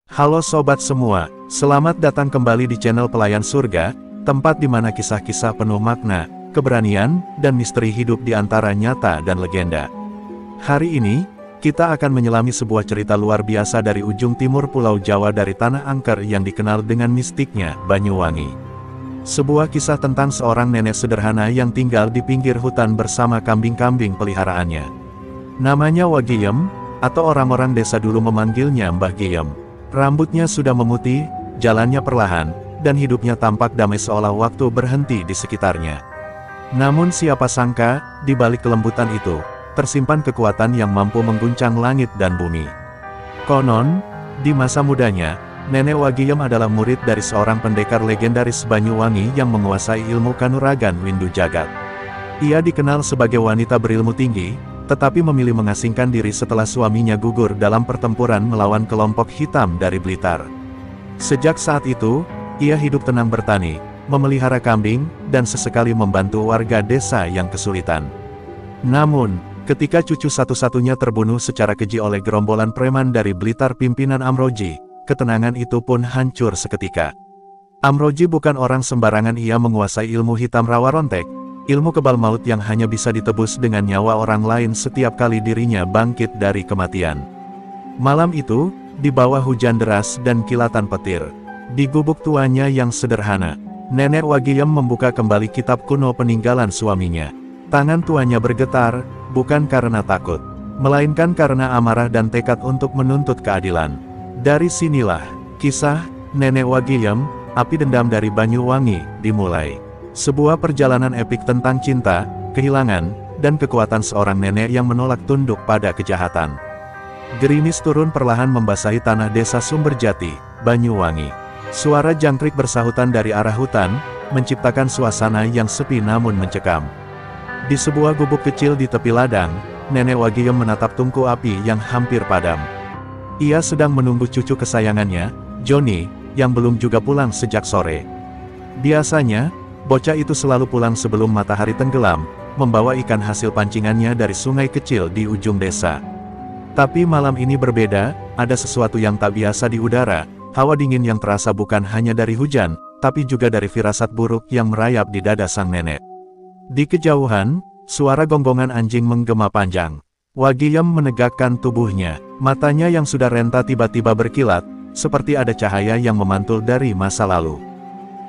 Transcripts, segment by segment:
Halo sobat semua, selamat datang kembali di channel Pelayan Surga, tempat di mana kisah-kisah penuh makna, keberanian, dan misteri hidup di antara nyata dan legenda. Hari ini, kita akan menyelami sebuah cerita luar biasa dari ujung timur Pulau Jawa dari Tanah Angker yang dikenal dengan mistiknya Banyuwangi. Sebuah kisah tentang seorang nenek sederhana yang tinggal di pinggir hutan bersama kambing-kambing peliharaannya. Namanya Wagiem, atau orang-orang desa dulu memanggilnya Mbah Giem. Rambutnya sudah memutih, jalannya perlahan, dan hidupnya tampak damai seolah waktu berhenti di sekitarnya. Namun siapa sangka, di balik kelembutan itu, tersimpan kekuatan yang mampu mengguncang langit dan bumi. Konon, di masa mudanya, Nenek Wagiem adalah murid dari seorang pendekar legendaris Banyuwangi yang menguasai ilmu kanuragan Windu Jagat. Ia dikenal sebagai wanita berilmu tinggi, tetapi memilih mengasingkan diri setelah suaminya gugur dalam pertempuran melawan kelompok hitam dari Blitar. Sejak saat itu, ia hidup tenang bertani, memelihara kambing, dan sesekali membantu warga desa yang kesulitan. Namun, ketika cucu satu-satunya terbunuh secara keji oleh gerombolan preman dari Blitar pimpinan Amroji, ketenangan itu pun hancur seketika. Amroji bukan orang sembarangan, ia menguasai ilmu hitam rawa rontek, ilmu kebal maut yang hanya bisa ditebus dengan nyawa orang lain setiap kali dirinya bangkit dari kematian. Malam itu, di bawah hujan deras dan kilatan petir, di gubuk tuanya yang sederhana, Nenek Wagiem membuka kembali kitab kuno peninggalan suaminya. Tangan tuanya bergetar, bukan karena takut, melainkan karena amarah dan tekad untuk menuntut keadilan. Dari sinilah, kisah Nenek Wagiem, Api Dendam dari Banyuwangi, dimulai. Sebuah perjalanan epik tentang cinta, kehilangan, dan kekuatan seorang nenek yang menolak tunduk pada kejahatan. Gerimis turun perlahan membasahi tanah desa Sumberjati, Banyuwangi. Suara jangkrik bersahutan dari arah hutan, menciptakan suasana yang sepi namun mencekam. Di sebuah gubuk kecil di tepi ladang, Nenek Wagiem menatap tungku api yang hampir padam. Ia sedang menunggu cucu kesayangannya, Joni, yang belum juga pulang sejak sore. Biasanya, bocah itu selalu pulang sebelum matahari tenggelam, membawa ikan hasil pancingannya dari sungai kecil di ujung desa. Tapi malam ini berbeda, ada sesuatu yang tak biasa di udara, hawa dingin yang terasa bukan hanya dari hujan, tapi juga dari firasat buruk yang merayap di dada sang nenek. Di kejauhan, suara gonggongan anjing menggema panjang. Wagiem menegakkan tubuhnya, matanya yang sudah renta tiba-tiba berkilat, seperti ada cahaya yang memantul dari masa lalu.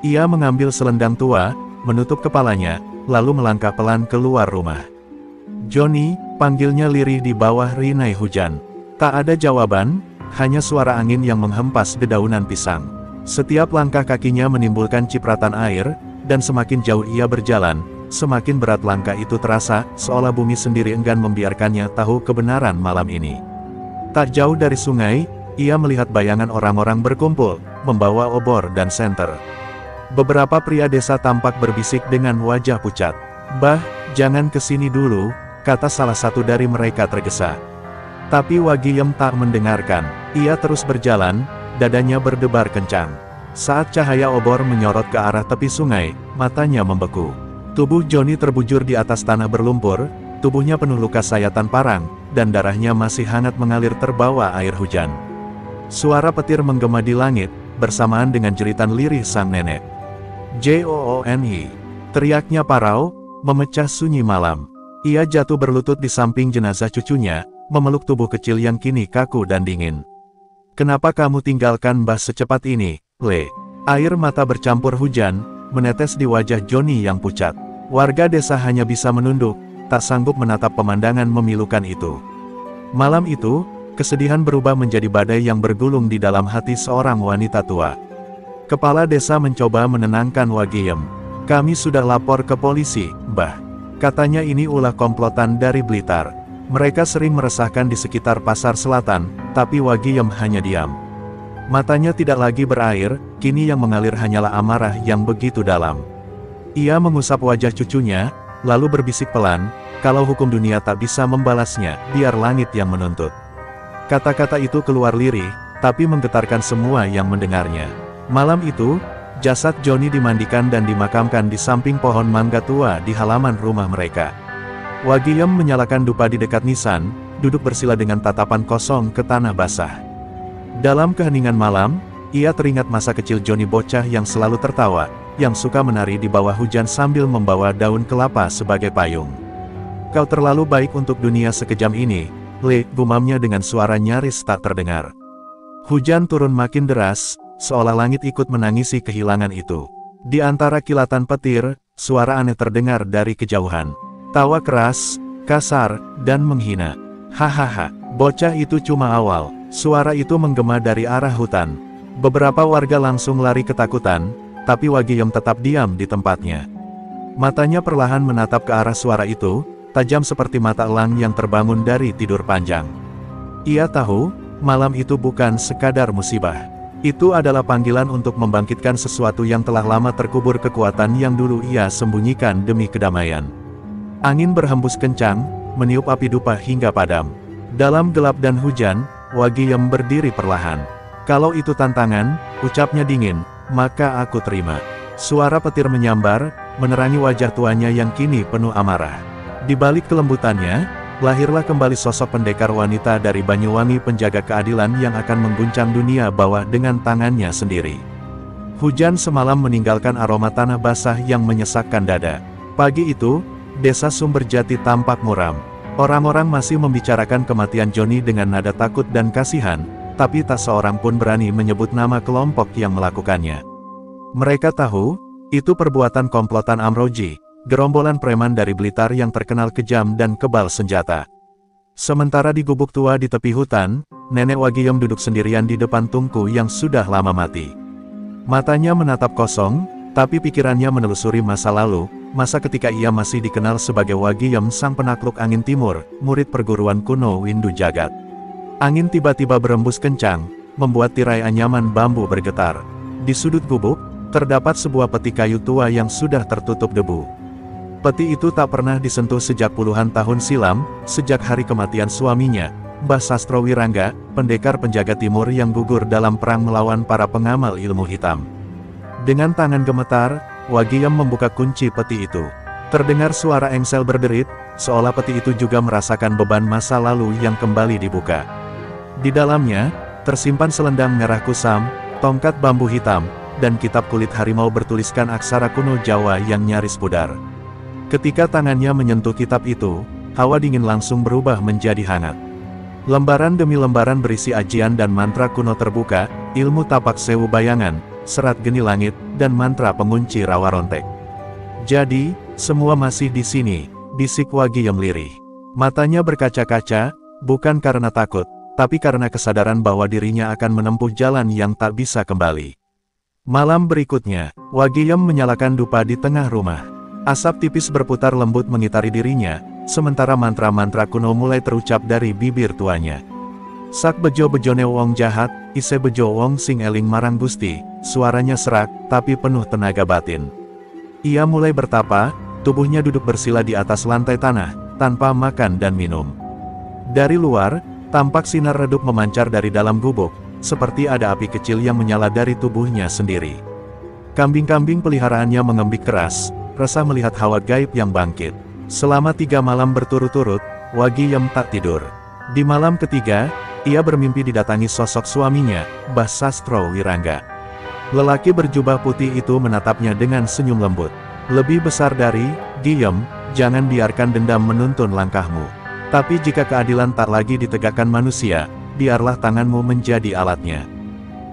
Ia mengambil selendang tua, menutup kepalanya, lalu melangkah pelan keluar rumah. Joni, panggilnya lirih di bawah rinai hujan. Tak ada jawaban, hanya suara angin yang menghempas dedaunan pisang. Setiap langkah kakinya menimbulkan cipratan air, dan semakin jauh ia berjalan, semakin berat langkah itu terasa, seolah bumi sendiri enggan membiarkannya tahu kebenaran malam ini. Tak jauh dari sungai, ia melihat bayangan orang-orang berkumpul, membawa obor dan senter. Beberapa pria desa tampak berbisik dengan wajah pucat. "Bah, jangan kesini dulu," kata salah satu dari mereka tergesa. Tapi Wagiem tak mendengarkan. Ia terus berjalan, dadanya berdebar kencang. Saat cahaya obor menyorot ke arah tepi sungai, matanya membeku. Tubuh Joni terbujur di atas tanah berlumpur, tubuhnya penuh luka sayatan parang, dan darahnya masih hangat mengalir terbawa air hujan. Suara petir menggema di langit, bersamaan dengan jeritan lirih sang nenek. "Joni!" teriaknya parau, memecah sunyi malam. Ia jatuh berlutut di samping jenazah cucunya, memeluk tubuh kecil yang kini kaku dan dingin. "Kenapa kamu tinggalkan Mbah secepat ini, Le?" Air mata bercampur hujan, menetes di wajah Joni yang pucat. Warga desa hanya bisa menunduk, tak sanggup menatap pemandangan memilukan itu. Malam itu, kesedihan berubah menjadi badai yang bergulung di dalam hati seorang wanita tua. Kepala desa mencoba menenangkan Wagiem. "Kami sudah lapor ke polisi, Mbah. Katanya ini ulah komplotan dari Blitar. Mereka sering meresahkan di sekitar pasar selatan, tapi Wagiem hanya diam. Matanya tidak lagi berair, kini yang mengalir hanyalah amarah yang begitu dalam." Ia mengusap wajah cucunya, lalu berbisik pelan, "Kalau hukum dunia tak bisa membalasnya, biar langit yang menuntut." Kata-kata itu keluar lirih, tapi menggetarkan semua yang mendengarnya. Malam itu, jasad Joni dimandikan dan dimakamkan di samping pohon mangga tua di halaman rumah mereka. Wagiem menyalakan dupa di dekat nisan, duduk bersila dengan tatapan kosong ke tanah basah. Dalam keheningan malam, ia teringat masa kecil Johnny, bocah yang selalu tertawa, yang suka menari di bawah hujan sambil membawa daun kelapa sebagai payung. "Kau terlalu baik untuk dunia sekejam ini, Le," gumamnya dengan suara nyaris tak terdengar. Hujan turun makin deras, seolah langit ikut menangisi kehilangan itu. Di antara kilatan petir, suara aneh terdengar dari kejauhan. Tawa keras, kasar, dan menghina. "Hahaha, bocah itu cuma awal." Suara itu menggema dari arah hutan. Beberapa warga langsung lari ketakutan, tapi Wagiem tetap diam di tempatnya. Matanya perlahan menatap ke arah suara itu, tajam seperti mata elang yang terbangun dari tidur panjang. Ia tahu, malam itu bukan sekadar musibah. Itu adalah panggilan untuk membangkitkan sesuatu yang telah lama terkubur, kekuatan yang dulu ia sembunyikan demi kedamaian. Angin berhembus kencang, meniup api dupa hingga padam. Dalam gelap dan hujan, Wagiem berdiri perlahan. "Kalau itu tantangan," ucapnya dingin, "maka aku terima." Suara petir menyambar, menerangi wajah tuanya yang kini penuh amarah. Di balik kelembutannya, lahirlah kembali sosok pendekar wanita dari Banyuwangi, penjaga keadilan yang akan mengguncang dunia bawah dengan tangannya sendiri. Hujan semalam meninggalkan aroma tanah basah yang menyesakkan dada. Pagi itu, desa Sumberjati tampak muram. Orang-orang masih membicarakan kematian Johnny dengan nada takut dan kasihan, tapi tak seorang pun berani menyebut nama kelompok yang melakukannya. Mereka tahu, itu perbuatan komplotan Amroji, gerombolan preman dari Blitar yang terkenal kejam dan kebal senjata. Sementara di gubuk tua di tepi hutan, nenek Wagiem duduk sendirian di depan tungku yang sudah lama mati. Matanya menatap kosong, tapi pikirannya menelusuri masa lalu, masa ketika ia masih dikenal sebagai Wagiem, sang penakluk angin timur, murid perguruan kuno Windu Jagat. Angin tiba-tiba berembus kencang, membuat tirai anyaman bambu bergetar. Di sudut gubuk, terdapat sebuah peti kayu tua yang sudah tertutup debu. Peti itu tak pernah disentuh sejak puluhan tahun silam, sejak hari kematian suaminya, Mbah Sastro Wirangga, pendekar penjaga timur yang gugur dalam perang melawan para pengamal ilmu hitam. Dengan tangan gemetar, Wagiem membuka kunci peti itu. Terdengar suara engsel berderit, seolah peti itu juga merasakan beban masa lalu yang kembali dibuka. Di dalamnya, tersimpan selendang merah kusam, tongkat bambu hitam, dan kitab kulit harimau bertuliskan aksara kuno Jawa yang nyaris pudar. Ketika tangannya menyentuh kitab itu, hawa dingin langsung berubah menjadi hangat. Lembaran demi lembaran berisi ajian dan mantra kuno terbuka, ilmu tapak sewu bayangan, serat geni langit, dan mantra pengunci rawa rontek. "Jadi, semua masih di sini," bisik Wagiem lirih. Matanya berkaca-kaca, bukan karena takut, tapi karena kesadaran bahwa dirinya akan menempuh jalan yang tak bisa kembali. Malam berikutnya, Wagiem menyalakan dupa di tengah rumah. Asap tipis berputar lembut mengitari dirinya, sementara mantra-mantra kuno mulai terucap dari bibir tuanya. "Sak bejo bejone wong jahat, ise bejo wong sing eling marang Gusti." Suaranya serak, tapi penuh tenaga batin. Ia mulai bertapa, tubuhnya duduk bersila di atas lantai tanah, tanpa makan dan minum. Dari luar, tampak sinar redup memancar dari dalam gubuk, seperti ada api kecil yang menyala dari tubuhnya sendiri. Kambing-kambing peliharaannya mengembik keras, resah melihat hawa gaib yang bangkit. Selama 3 malam berturut-turut, Wagiem tak tidur. Di malam ketiga, ia bermimpi didatangi sosok suaminya, Mbah Sastro Wirangga. Lelaki berjubah putih itu menatapnya dengan senyum lembut. "Lebih besar dari, Giem, jangan biarkan dendam menuntun langkahmu. Tapi jika keadilan tak lagi ditegakkan manusia, biarlah tanganmu menjadi alatnya."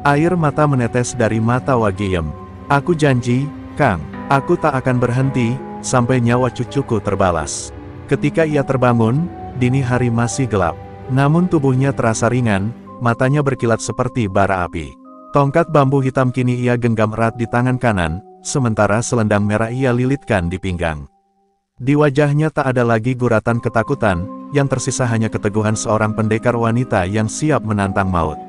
Air mata menetes dari mata Wagiem. "Aku janji, Kang, aku tak akan berhenti, sampai nyawa cucuku terbalas." Ketika ia terbangun, dini hari masih gelap. Namun tubuhnya terasa ringan, matanya berkilat seperti bara api. Tongkat bambu hitam kini ia genggam erat di tangan kanan, sementara selendang merah ia lilitkan di pinggang. Di wajahnya tak ada lagi guratan ketakutan, yang tersisa hanya keteguhan seorang pendekar wanita yang siap menantang maut.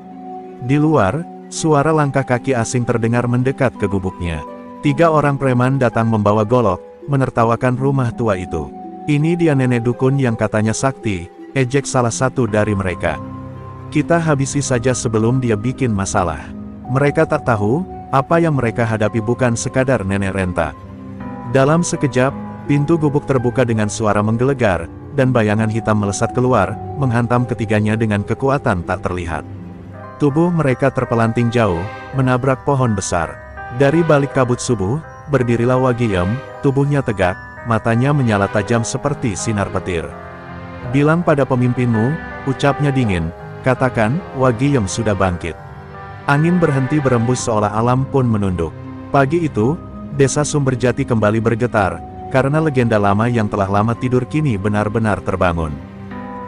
Di luar, suara langkah kaki asing terdengar mendekat ke gubuknya. 3 orang preman datang membawa golok, menertawakan rumah tua itu. "Ini dia nenek dukun yang katanya sakti," ejek salah satu dari mereka. "Kita habisi saja sebelum dia bikin masalah." Mereka tak tahu, apa yang mereka hadapi bukan sekadar nenek renta. Dalam sekejap, pintu gubuk terbuka dengan suara menggelegar, dan bayangan hitam melesat keluar, menghantam ketiganya dengan kekuatan tak terlihat. Tubuh mereka terpelanting jauh, menabrak pohon besar. Dari balik kabut subuh, berdirilah Wagiem, tubuhnya tegak, matanya menyala tajam seperti sinar petir. Bilang pada pemimpinmu, ucapnya dingin, katakan, Wagiem sudah bangkit. Angin berhenti berembus seolah alam pun menunduk. Pagi itu, desa Sumberjati kembali bergetar, karena legenda lama yang telah lama tidur kini benar-benar terbangun.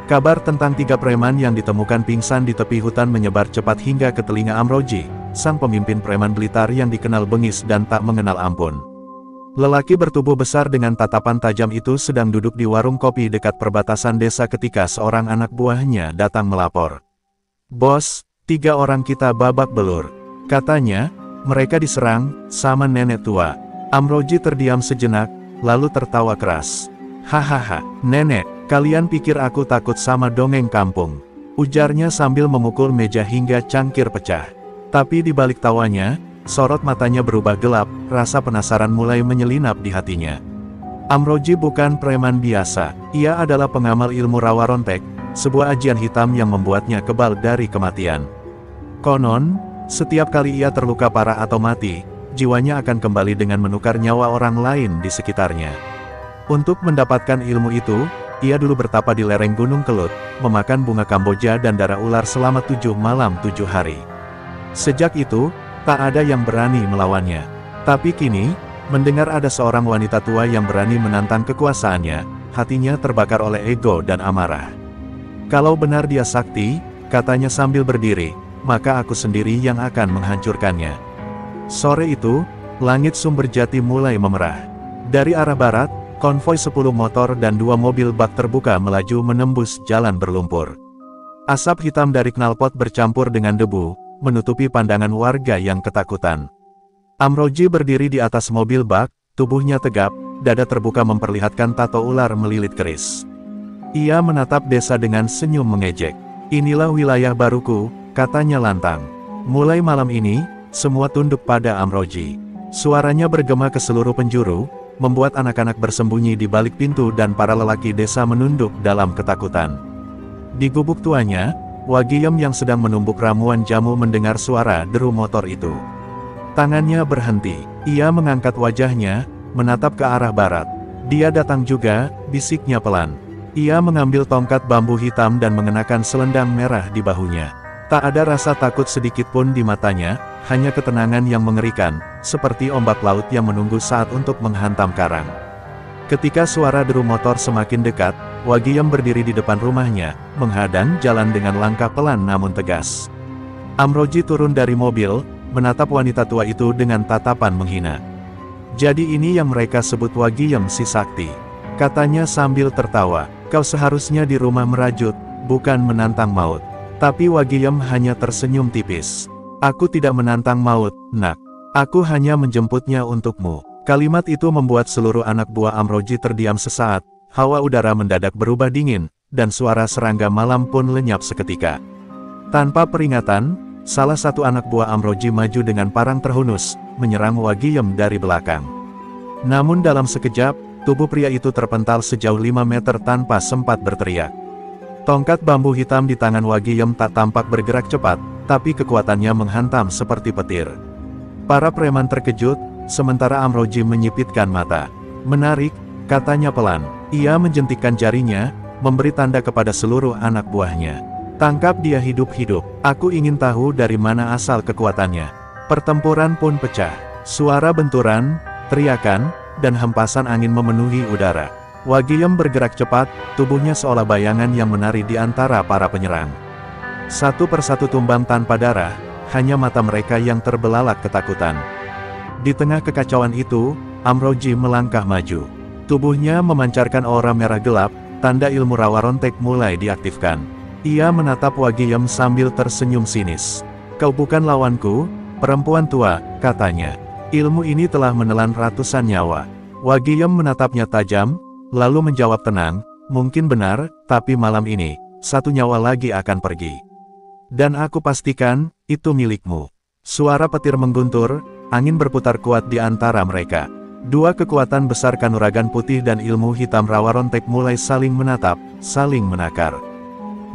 Kabar tentang 3 preman yang ditemukan pingsan di tepi hutan menyebar cepat hingga ke telinga Amroji, sang pemimpin preman Blitar yang dikenal bengis dan tak mengenal ampun. Lelaki bertubuh besar dengan tatapan tajam itu sedang duduk di warung kopi dekat perbatasan desa ketika seorang anak buahnya datang melapor. "Bos, 3 orang kita babak belur," katanya, "mereka diserang sama nenek tua." Amroji terdiam sejenak, lalu tertawa keras. "Hahaha, nenek, kalian pikir aku takut sama dongeng kampung?" ujarnya sambil memukul meja hingga cangkir pecah. Tapi di balik tawanya, sorot matanya berubah gelap, rasa penasaran mulai menyelinap di hatinya. Amroji bukan preman biasa, ia adalah pengamal ilmu rawa rontek, sebuah ajian hitam yang membuatnya kebal dari kematian. Konon, setiap kali ia terluka parah atau mati, jiwanya akan kembali dengan menukar nyawa orang lain di sekitarnya. Untuk mendapatkan ilmu itu, ia dulu bertapa di lereng Gunung Kelut, memakan bunga Kamboja dan darah ular selama 7 malam 7 hari. Sejak itu, tak ada yang berani melawannya. Tapi kini, mendengar ada seorang wanita tua yang berani menantang kekuasaannya, hatinya terbakar oleh ego dan amarah. "Kalau benar dia sakti," katanya sambil berdiri, "maka aku sendiri yang akan menghancurkannya." Sore itu, langit Sumberjati mulai memerah. Dari arah barat, konvoi 10 motor dan 2 mobil bak terbuka melaju menembus jalan berlumpur. Asap hitam dari knalpot bercampur dengan debu, menutupi pandangan warga yang ketakutan. Amroji berdiri di atas mobil bak, tubuhnya tegap, dada terbuka memperlihatkan tato ular melilit keris. Ia menatap desa dengan senyum mengejek. "Inilah wilayah baruku," katanya lantang. "Mulai malam ini, semua tunduk pada Amroji." Suaranya bergema ke seluruh penjuru, membuat anak-anak bersembunyi di balik pintu dan para lelaki desa menunduk dalam ketakutan. Di gubuk tuanya, Wagiem yang sedang menumbuk ramuan jamu mendengar suara deru motor itu. Tangannya berhenti, ia mengangkat wajahnya, menatap ke arah barat. "Dia datang juga," bisiknya pelan. Ia mengambil tongkat bambu hitam dan mengenakan selendang merah di bahunya. Tak ada rasa takut sedikit pun di matanya, hanya ketenangan yang mengerikan, seperti ombak laut yang menunggu saat untuk menghantam karang. Ketika suara deru motor semakin dekat, Wagiem berdiri di depan rumahnya, menghadang jalan dengan langkah pelan namun tegas. Amroji turun dari mobil, menatap wanita tua itu dengan tatapan menghina. "Jadi ini yang mereka sebut Wagiem si sakti," katanya sambil tertawa. "Kau seharusnya di rumah merajut, bukan menantang maut." Tapi Wagiem hanya tersenyum tipis. "Aku tidak menantang maut, nak. Aku hanya menjemputnya untukmu." Kalimat itu membuat seluruh anak buah Amroji terdiam sesaat, hawa udara mendadak berubah dingin, dan suara serangga malam pun lenyap seketika. Tanpa peringatan, salah satu anak buah Amroji maju dengan parang terhunus, menyerang Wagiem dari belakang. Namun dalam sekejap, tubuh pria itu terpental sejauh 5 meter tanpa sempat berteriak. Tongkat bambu hitam di tangan Wagiem tak tampak bergerak cepat, tapi kekuatannya menghantam seperti petir. Para preman terkejut, sementara Amroji menyipitkan mata. "Menarik," katanya pelan. Ia menjentikkan jarinya, memberi tanda kepada seluruh anak buahnya. "Tangkap dia hidup-hidup. Aku ingin tahu dari mana asal kekuatannya." Pertempuran pun pecah. Suara benturan, teriakan, dan hempasan angin memenuhi udara. Wagiem bergerak cepat, tubuhnya seolah bayangan yang menari di antara para penyerang. Satu persatu tumbang tanpa darah, hanya mata mereka yang terbelalak ketakutan. Di tengah kekacauan itu, Amroji melangkah maju. Tubuhnya memancarkan aura merah gelap, tanda ilmu rawa rontek mulai diaktifkan. Ia menatap Wagiem sambil tersenyum sinis. "Kau bukan lawanku, perempuan tua," katanya. "Ilmu ini telah menelan ratusan nyawa." Wagiem menatapnya tajam, lalu menjawab tenang, "Mungkin benar, tapi malam ini, 1 nyawa lagi akan pergi. Dan aku pastikan, itu milikmu." Suara petir mengguntur, angin berputar kuat di antara mereka. 2 kekuatan besar kanuragan putih dan ilmu hitam rawa rontek mulai saling menatap, saling menakar.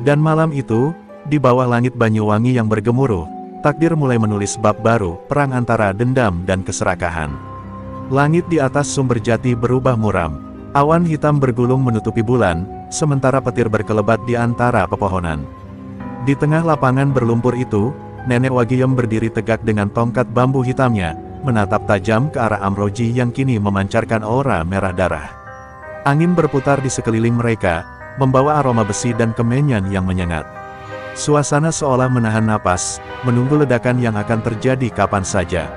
Dan malam itu, di bawah langit Banyuwangi yang bergemuruh, takdir mulai menulis bab baru, perang antara dendam dan keserakahan. Langit di atas sumber jati berubah muram. Awan hitam bergulung menutupi bulan, sementara petir berkelebat di antara pepohonan. Di tengah lapangan berlumpur itu, Nenek Wagiem berdiri tegak dengan tongkat bambu hitamnya, menatap tajam ke arah Amroji yang kini memancarkan aura merah darah. Angin berputar di sekeliling mereka, membawa aroma besi dan kemenyan yang menyengat. Suasana seolah menahan napas, menunggu ledakan yang akan terjadi kapan saja.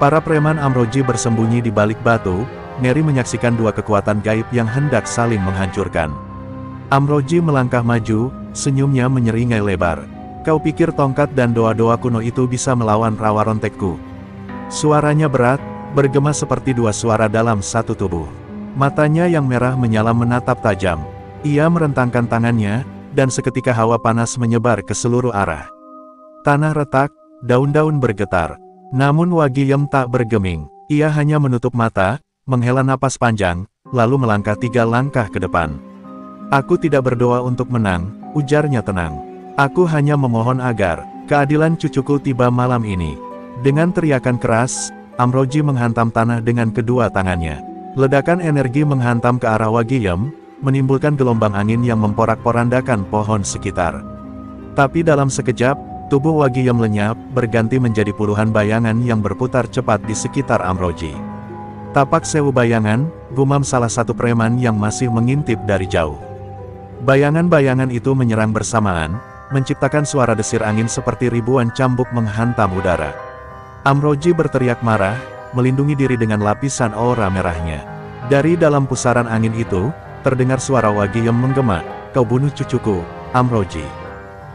Para preman Amroji bersembunyi di balik batu, Neri menyaksikan dua kekuatan gaib yang hendak saling menghancurkan. Amroji melangkah maju, senyumnya menyeringai lebar. Kau pikir tongkat dan doa-doa kuno itu bisa melawan rawa rontekku? Suaranya berat, bergema seperti dua suara dalam satu tubuh. Matanya yang merah menyala menatap tajam. Ia merentangkan tangannya, dan seketika hawa panas menyebar ke seluruh arah. Tanah retak, daun-daun bergetar. Namun Wagiem tak bergeming. Ia hanya menutup mata, menghela napas panjang, lalu melangkah 3 langkah ke depan. Aku tidak berdoa untuk menang, ujarnya tenang. Aku hanya memohon agar keadilan cucuku tiba malam ini. Dengan teriakan keras, Amroji menghantam tanah dengan kedua tangannya. Ledakan energi menghantam ke arah Wagiem, menimbulkan gelombang angin yang memporak-porandakan pohon sekitar. Tapi dalam sekejap, tubuh Wagiem lenyap, berganti menjadi puluhan bayangan yang berputar cepat di sekitar Amroji. Tapak sewu bayangan, gumam salah satu preman yang masih mengintip dari jauh. Bayangan-bayangan itu menyerang bersamaan, menciptakan suara desir angin seperti ribuan cambuk menghantam udara. Amroji berteriak marah, melindungi diri dengan lapisan aura merahnya. Dari dalam pusaran angin itu, terdengar suara Wagiem menggema, "Kau bunuh cucuku, Amroji."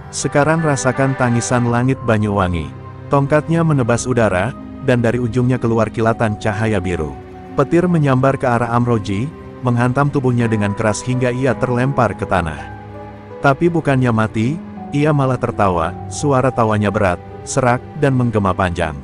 Sekarang rasakan tangisan langit Banyuwangi. Tongkatnya menebas udara, dan dari ujungnya keluar kilatan cahaya biru. Petir menyambar ke arah Amroji, menghantam tubuhnya dengan keras hingga ia terlempar ke tanah. Tapi bukannya mati, ia malah tertawa, suara tawanya berat, serak, dan menggema panjang.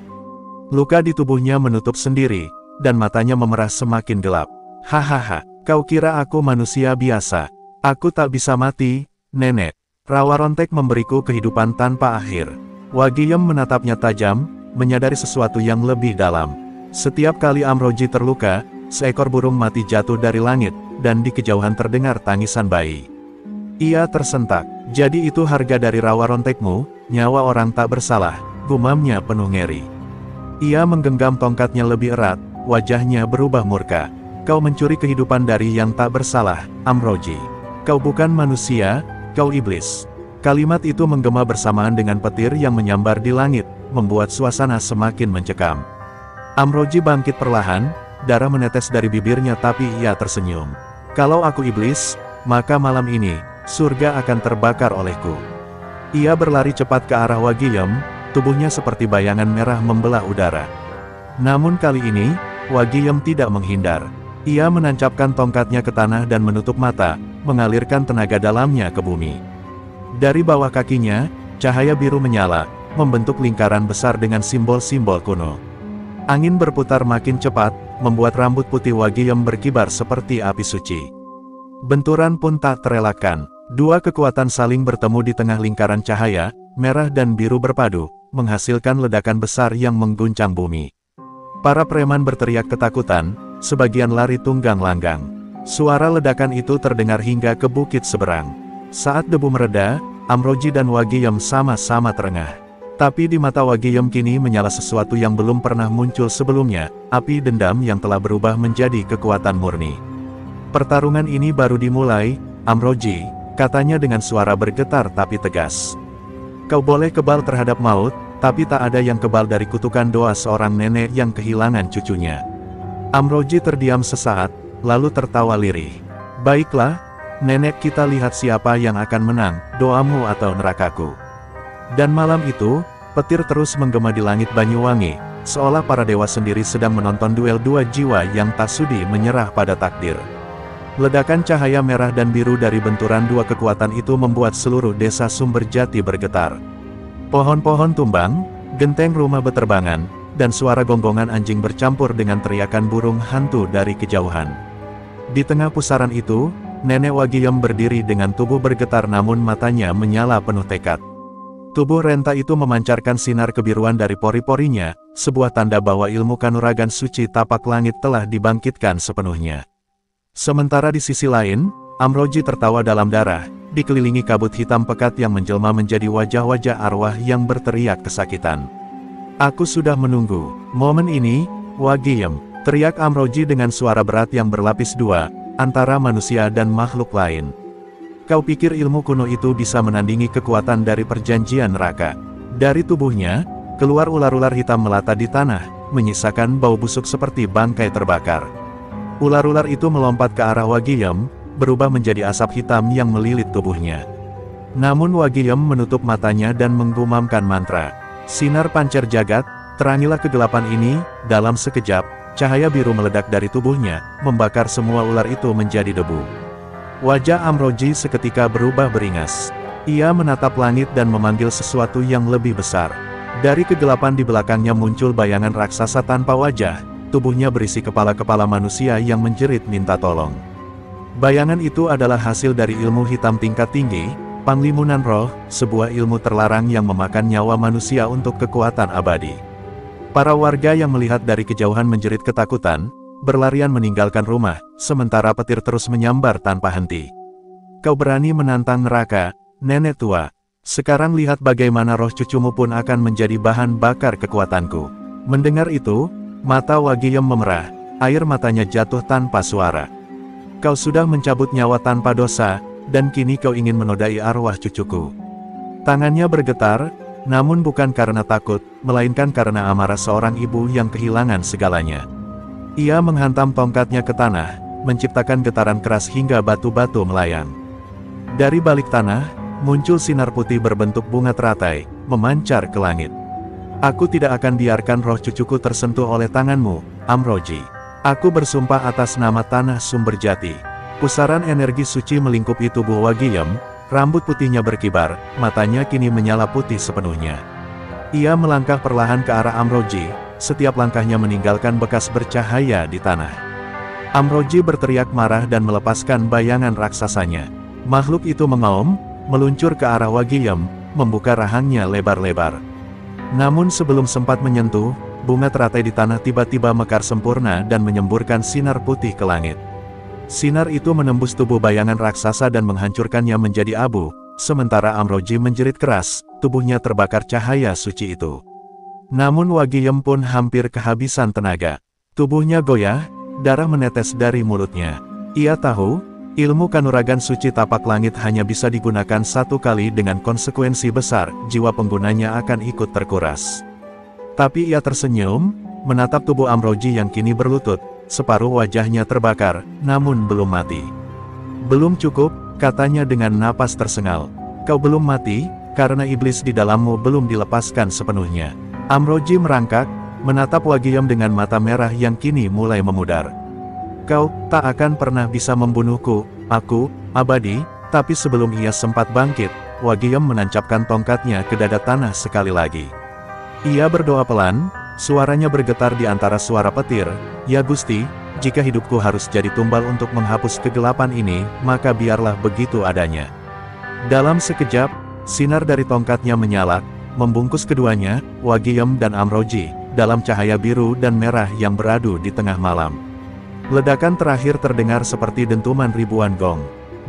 Luka di tubuhnya menutup sendiri, dan matanya memerah semakin gelap. "Hahaha, kau kira aku manusia biasa? Aku tak bisa mati, nenek. Rawa rontek memberiku kehidupan tanpa akhir." Wagiem menatapnya tajam, menyadari sesuatu yang lebih dalam. Setiap kali Amroji terluka, seekor burung mati jatuh dari langit, dan di kejauhan terdengar tangisan bayi. Ia tersentak. "Jadi itu harga dari rawa rontekmu, nyawa orang tak bersalah," gumamnya penuh ngeri. Ia menggenggam tongkatnya lebih erat, wajahnya berubah murka. "Kau mencuri kehidupan dari yang tak bersalah, Amroji. Kau bukan manusia, kau iblis." Kalimat itu menggema bersamaan dengan petir yang menyambar di langit, membuat suasana semakin mencekam. Amroji bangkit perlahan, darah menetes dari bibirnya tapi ia tersenyum. "Kalau aku iblis, maka malam ini, surga akan terbakar olehku." Ia berlari cepat ke arah Wagiem, tubuhnya seperti bayangan merah membelah udara. Namun kali ini, Wagiem tidak menghindar. Ia menancapkan tongkatnya ke tanah dan menutup mata, mengalirkan tenaga dalamnya ke bumi. Dari bawah kakinya, cahaya biru menyala, membentuk lingkaran besar dengan simbol-simbol kuno. Angin berputar makin cepat, membuat rambut putih Wagiem berkibar seperti api suci. Benturan pun tak terelakkan. Dua kekuatan saling bertemu di tengah lingkaran cahaya, merah dan biru berpadu, menghasilkan ledakan besar yang mengguncang bumi. Para preman berteriak ketakutan, sebagian lari tunggang langgang. Suara ledakan itu terdengar hingga ke bukit seberang. Saat debu mereda, Amroji dan Wagiem sama-sama terengah. Tapi di mata Wagiem kini menyala sesuatu yang belum pernah muncul sebelumnya, api dendam yang telah berubah menjadi kekuatan murni. "Pertarungan ini baru dimulai, Amroji," katanya dengan suara bergetar tapi tegas. "Kau boleh kebal terhadap maut, tapi tak ada yang kebal dari kutukan doa seorang nenek yang kehilangan cucunya." Amroji terdiam sesaat, lalu tertawa lirih. "Baiklah, nenek, kita lihat siapa yang akan menang, doamu atau nerakaku." Dan malam itu, petir terus menggema di langit Banyuwangi, seolah para dewa sendiri sedang menonton duel dua jiwa yang tak sudi menyerah pada takdir. Ledakan cahaya merah dan biru dari benturan dua kekuatan itu membuat seluruh desa Sumberjati bergetar. Pohon-pohon tumbang, genteng rumah beterbangan, dan suara gonggongan anjing bercampur dengan teriakan burung hantu dari kejauhan. Di tengah pusaran itu, Nenek Wagiem berdiri dengan tubuh bergetar namun matanya menyala penuh tekad. Tubuh Renta itu memancarkan sinar kebiruan dari pori-porinya, sebuah tanda bahwa ilmu kanuragan suci tapak langit telah dibangkitkan sepenuhnya. Sementara di sisi lain, Amroji tertawa dalam darah, dikelilingi kabut hitam pekat yang menjelma menjadi wajah-wajah arwah yang berteriak kesakitan. Aku sudah menunggu momen ini, Wagiem, teriak Amroji dengan suara berat yang berlapis dua, antara manusia dan makhluk lain. Kau pikir ilmu kuno itu bisa menandingi kekuatan dari perjanjian neraka? Dari tubuhnya, keluar ular-ular hitam melata di tanah, menyisakan bau busuk seperti bangkai terbakar. Ular-ular itu melompat ke arah Wagiem, berubah menjadi asap hitam yang melilit tubuhnya. Namun Wagiem menutup matanya dan menggumamkan mantra. Sinar pancar jagat, terangilah kegelapan ini. Dalam sekejap, cahaya biru meledak dari tubuhnya, membakar semua ular itu menjadi debu. Wajah Amroji seketika berubah beringas. Ia menatap langit dan memanggil sesuatu yang lebih besar. Dari kegelapan di belakangnya muncul bayangan raksasa tanpa wajah, tubuhnya berisi kepala-kepala manusia yang menjerit minta tolong. Bayangan itu adalah hasil dari ilmu hitam tingkat tinggi, Panglimunan Roh, sebuah ilmu terlarang yang memakan nyawa manusia untuk kekuatan abadi. Para warga yang melihat dari kejauhan menjerit ketakutan, berlarian meninggalkan rumah, sementara petir terus menyambar tanpa henti. Kau berani menantang neraka, nenek tua. Sekarang lihat bagaimana roh cucumu pun akan menjadi bahan bakar kekuatanku. Mendengar itu, mata Wagiem memerah, air matanya jatuh tanpa suara. Kau sudah mencabut nyawa tanpa dosa, dan kini kau ingin menodai arwah cucuku. Tangannya bergetar, namun bukan karena takut, melainkan karena amarah seorang ibu yang kehilangan segalanya. Ia menghantam tongkatnya ke tanah, menciptakan getaran keras hingga batu-batu melayang. Dari balik tanah, muncul sinar putih berbentuk bunga teratai, memancar ke langit. Aku tidak akan biarkan roh cucuku tersentuh oleh tanganmu, Amroji. Aku bersumpah atas nama tanah sumber jati. Pusaran energi suci melingkupi tubuh Wagiem, rambut putihnya berkibar, matanya kini menyala putih sepenuhnya. Ia melangkah perlahan ke arah Amroji, setiap langkahnya meninggalkan bekas bercahaya di tanah. Amroji berteriak marah dan melepaskan bayangan raksasanya. Makhluk itu mengaum, meluncur ke arah Wagiem, membuka rahangnya lebar-lebar. Namun sebelum sempat menyentuh, bunga teratai di tanah tiba-tiba mekar sempurna dan menyemburkan sinar putih ke langit. Sinar itu menembus tubuh bayangan raksasa dan menghancurkannya menjadi abu, sementara Amroji menjerit keras, tubuhnya terbakar cahaya suci itu. Namun Wagiem pun hampir kehabisan tenaga. Tubuhnya goyah, darah menetes dari mulutnya. Ia tahu, ilmu kanuragan suci tapak langit hanya bisa digunakan satu kali dengan konsekuensi besar, jiwa penggunanya akan ikut terkuras. Tapi ia tersenyum, menatap tubuh Amroji yang kini berlutut, separuh wajahnya terbakar, namun belum mati. Belum cukup, katanya dengan napas tersengal. Kau belum mati, karena iblis di dalammu belum dilepaskan sepenuhnya. Amroji merangkak, menatap Wagiem dengan mata merah yang kini mulai memudar. Kau tak akan pernah bisa membunuhku, aku, abadi. Tapi sebelum ia sempat bangkit, Wagiem menancapkan tongkatnya ke dada tanah sekali lagi. Ia berdoa pelan, suaranya bergetar di antara suara petir, Ya Gusti, jika hidupku harus jadi tumbal untuk menghapus kegelapan ini, maka biarlah begitu adanya. Dalam sekejap, sinar dari tongkatnya menyala, membungkus keduanya, Wagiem dan Amroji, dalam cahaya biru dan merah yang beradu di tengah malam. Ledakan terakhir terdengar seperti dentuman ribuan gong.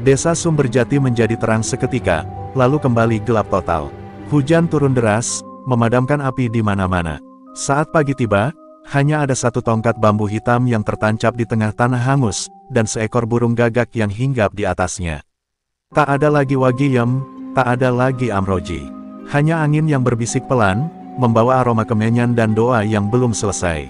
Desa Sumberjati menjadi terang seketika, lalu kembali gelap total. Hujan turun deras, memadamkan api di mana-mana. Saat pagi tiba, hanya ada satu tongkat bambu hitam yang tertancap di tengah tanah hangus, dan seekor burung gagak yang hinggap di atasnya. Tak ada lagi Wagiem, tak ada lagi Amroji. Hanya angin yang berbisik pelan, membawa aroma kemenyan dan doa yang belum selesai.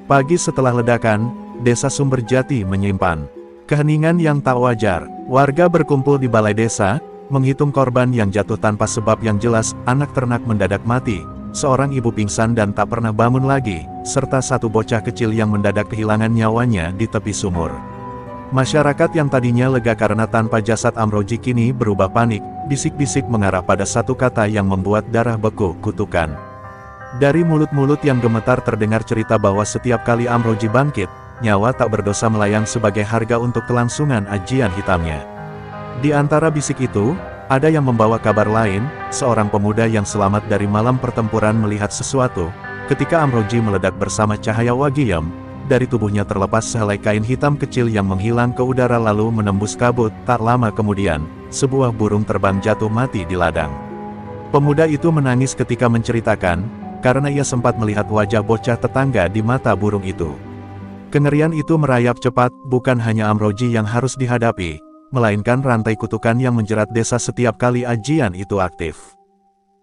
Pagi setelah ledakan, desa Sumberjati menyimpan keheningan yang tak wajar. Warga berkumpul di balai desa, menghitung korban yang jatuh tanpa sebab yang jelas. Anak ternak mendadak mati, seorang ibu pingsan dan tak pernah bangun lagi, serta satu bocah kecil yang mendadak kehilangan nyawanya di tepi sumur. Masyarakat yang tadinya lega karena tanpa jasad Amroji kini berubah panik, bisik-bisik mengarah pada satu kata yang membuat darah beku, kutukan. Dari mulut-mulut yang gemetar terdengar cerita bahwa setiap kali Amroji bangkit, nyawa tak berdosa melayang sebagai harga untuk kelangsungan ajian hitamnya. Di antara bisik itu, Ada yang membawa kabar lain, seorang pemuda yang selamat dari malam pertempuran melihat sesuatu, ketika Amroji meledak bersama cahaya Wagiyem, dari tubuhnya terlepas sehelai kain hitam kecil yang menghilang ke udara lalu menembus kabut. Tak lama kemudian, sebuah burung terbang jatuh mati di ladang. Pemuda itu menangis ketika menceritakan, karena ia sempat melihat wajah bocah tetangga di mata burung itu. Kengerian itu merayap cepat, bukan hanya Amroji yang harus dihadapi, melainkan rantai kutukan yang menjerat desa setiap kali ajian itu aktif.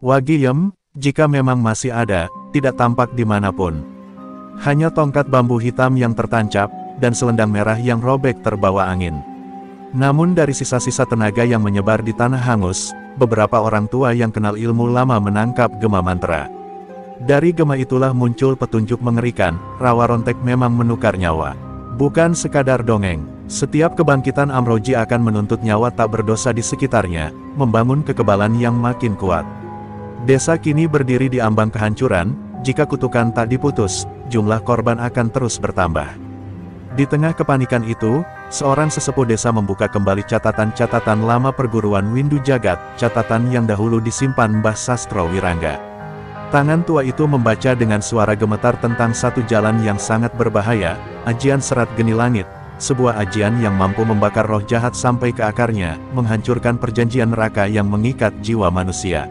Wagiyem, jika memang masih ada, tidak tampak dimanapun. Hanya tongkat bambu hitam yang tertancap, dan selendang merah yang robek terbawa angin. Namun dari sisa-sisa tenaga yang menyebar di tanah hangus, beberapa orang tua yang kenal ilmu lama menangkap gema mantra. Dari gema itulah muncul petunjuk mengerikan, rawa rontek memang menukar nyawa. Bukan sekadar dongeng, setiap kebangkitan Amroji akan menuntut nyawa tak berdosa di sekitarnya, membangun kekebalan yang makin kuat. Desa kini berdiri di ambang kehancuran, jika kutukan tak diputus, jumlah korban akan terus bertambah. Di tengah kepanikan itu, seorang sesepuh desa membuka kembali catatan-catatan lama perguruan Windu Jagat, catatan yang dahulu disimpan Mbah Sastro Wirangga. Tangan tua itu membaca dengan suara gemetar tentang satu jalan yang sangat berbahaya, ajian serat geni langit, sebuah ajian yang mampu membakar roh jahat sampai ke akarnya, menghancurkan perjanjian neraka yang mengikat jiwa manusia.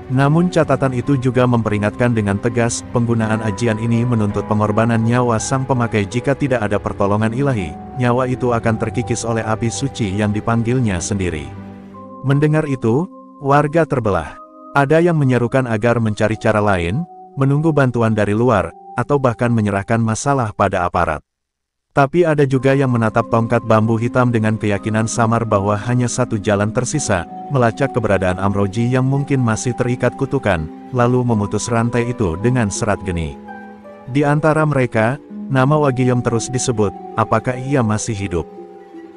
Namun catatan itu juga memperingatkan dengan tegas, penggunaan ajian ini menuntut pengorbanan nyawa sang pemakai. Jika tidak ada pertolongan ilahi, nyawa itu akan terkikis oleh api suci yang dipanggilnya sendiri. Mendengar itu, warga terbelah. Ada yang menyerukan agar mencari cara lain, menunggu bantuan dari luar, atau bahkan menyerahkan masalah pada aparat. Tapi ada juga yang menatap tongkat bambu hitam dengan keyakinan samar bahwa hanya satu jalan tersisa, melacak keberadaan Amroji yang mungkin masih terikat kutukan, lalu memutus rantai itu dengan serat geni. Di antara mereka, nama Wagiyem terus disebut. Apakah ia masih hidup?